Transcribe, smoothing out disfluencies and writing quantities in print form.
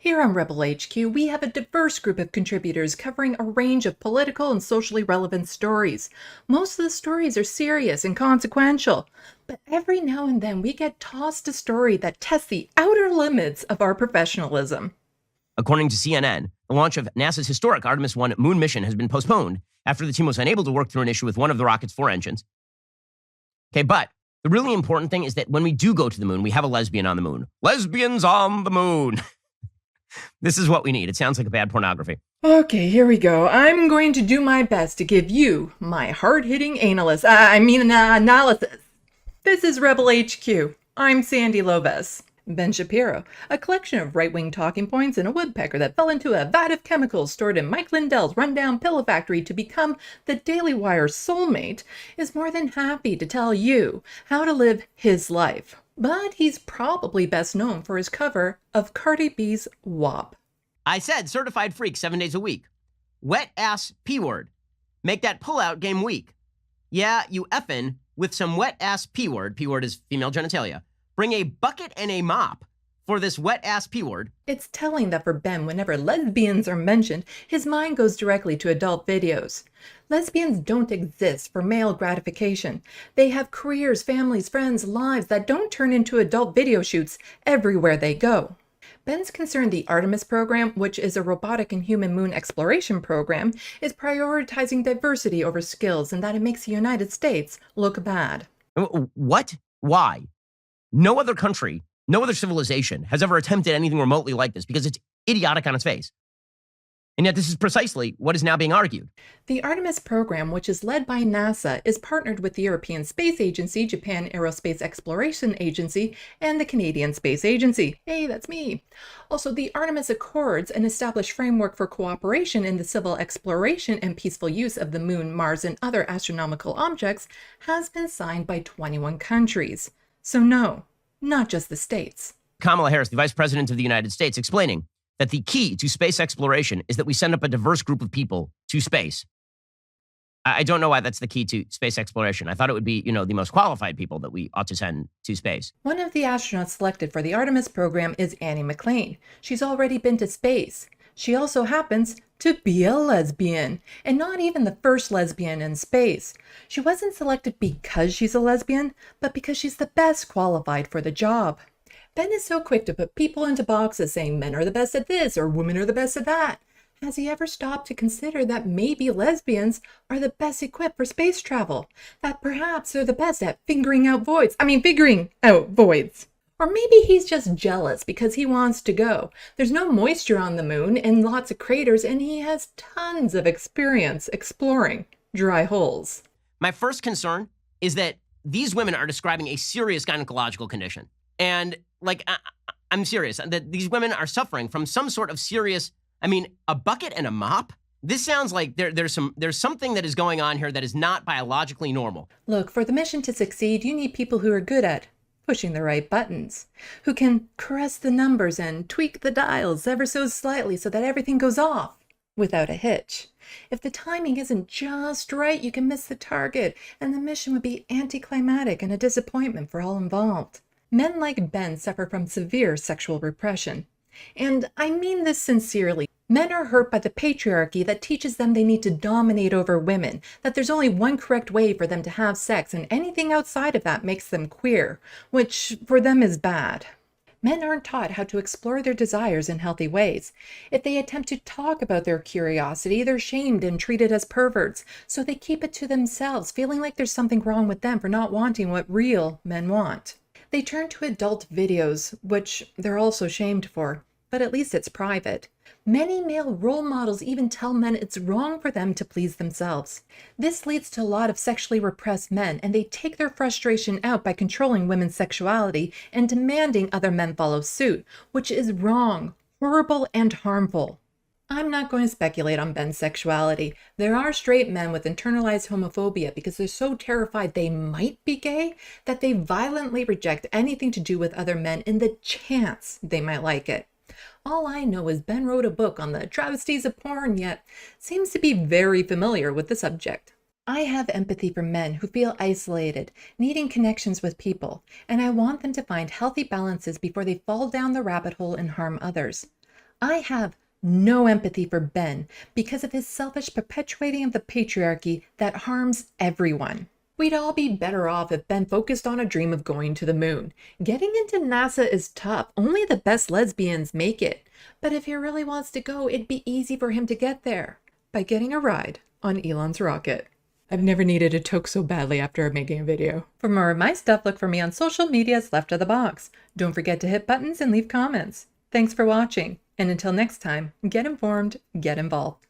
Here on Rebel HQ, we have a diverse group of contributors covering a range of political and socially relevant stories. Most of the stories are serious and consequential, but every now and then we get tossed a story that tests the outer limits of our professionalism. According to CNN, the launch of NASA's historic Artemis 1 moon mission has been postponed after the team was unable to work through an issue with one of the rocket's 4 engines. Okay, but the really important thing is that when we do go to the moon, we have a lesbian on the moon. Lesbians on the moon. This is what we need. It sounds like a bad pornography. Okay, here we go. I'm going to do my best to give you my hard-hitting analysis. This is Rebel HQ. I'm Sandee Lovas. Ben Shapiro, a collection of right-wing talking points and a woodpecker that fell into a vat of chemicals stored in Mike Lindell's rundown pillow factory to become the Daily Wire's soulmate, is more than happy to tell you how to live his life. But he's probably best known for his cover of Cardi B's WAP. I said certified freak 7 days a week. Wet ass P-word. Make that pullout game weak. Yeah, you effin' with some wet ass P-word. P-word is female genitalia. Bring a bucket and a mop for this wet-ass P-word. It's telling that for Ben, whenever lesbians are mentioned, his mind goes directly to adult videos. Lesbians don't exist for male gratification. They have careers, families, friends, lives that don't turn into adult video shoots everywhere they go. Ben's concerned the Artemis program, which is a robotic and human moon exploration program, is prioritizing diversity over skills and that it makes the United States look bad. What? Why? No other country, no other civilization has ever attempted anything remotely like this because it's idiotic on its face. And yet this is precisely what is now being argued. The Artemis program, which is led by NASA, is partnered with the European Space Agency, Japan Aerospace Exploration Agency, and the Canadian Space Agency. Hey, that's me. Also, the Artemis Accords, an established framework for cooperation in the civil exploration and peaceful use of the Moon, Mars, and other astronomical objects, has been signed by 21 countries. So no, not just the states. Kamala Harris, the Vice President of the United States, explaining that the key to space exploration is that we send up a diverse group of people to space. I don't know why that's the key to space exploration. I thought it would be, the most qualified people that we ought to send to space. One of the astronauts selected for the Artemis program is Ann McClain. She's already been to space. She also happens to be a lesbian, and not even the first lesbian in space. She wasn't selected because she's a lesbian, but because she's the best qualified for the job. Ben is so quick to put people into boxes saying men are the best at this or women are the best at that. Has he ever stopped to consider that maybe lesbians are the best equipped for space travel? That perhaps they're the best at figuring out voids. Or maybe he's just jealous because he wants to go. There's no moisture on the moon and lots of craters, and he has tons of experience exploring dry holes. My first concern is that these women are describing a serious gynecological condition. And, I'm serious, that these women are suffering from some sort of serious, a bucket and a mop? This sounds like there's something that is going on here that is not biologically normal. Look, for the mission to succeed, you need people who are good at pushing the right buttons, who can caress the numbers and tweak the dials ever so slightly so that everything goes off without a hitch. If the timing isn't just right, you can miss the target, and the mission would be anticlimactic and a disappointment for all involved. Men like Ben suffer from severe sexual repression. And I mean this sincerely. Men are hurt by the patriarchy that teaches them they need to dominate over women, that there's only one correct way for them to have sex, and anything outside of that makes them queer, which for them is bad. Men aren't taught how to explore their desires in healthy ways. If they attempt to talk about their curiosity, they're shamed and treated as perverts, so they keep it to themselves, feeling like there's something wrong with them for not wanting what real men want. They turn to adult videos, which they're also shamed for, but at least it's private. Many male role models even tell men it's wrong for them to please themselves. This leads to a lot of sexually repressed men, and they take their frustration out by controlling women's sexuality and demanding other men follow suit, which is wrong, horrible, and harmful. I'm not going to speculate on Ben's sexuality. There are straight men with internalized homophobia because they're so terrified they might be gay that they violently reject anything to do with other men in the chance they might like it. All I know is Ben wrote a book on the travesties of porn, yet seems to be very familiar with the subject. I have empathy for men who feel isolated, needing connections with people, and I want them to find healthy balances before they fall down the rabbit hole and harm others. I have no empathy for Ben because of his selfish perpetuating of the patriarchy that harms everyone. We'd all be better off if Ben focused on a dream of going to the moon. Getting into NASA is tough. Only the best lesbians make it. But if he really wants to go, it'd be easy for him to get there by getting a ride on Elon's rocket. I've never needed a toke so badly after making a video. For more of my stuff, look for me on social medias left of the box. Don't forget to hit buttons and leave comments. Thanks for watching. And until next time, get informed, get involved.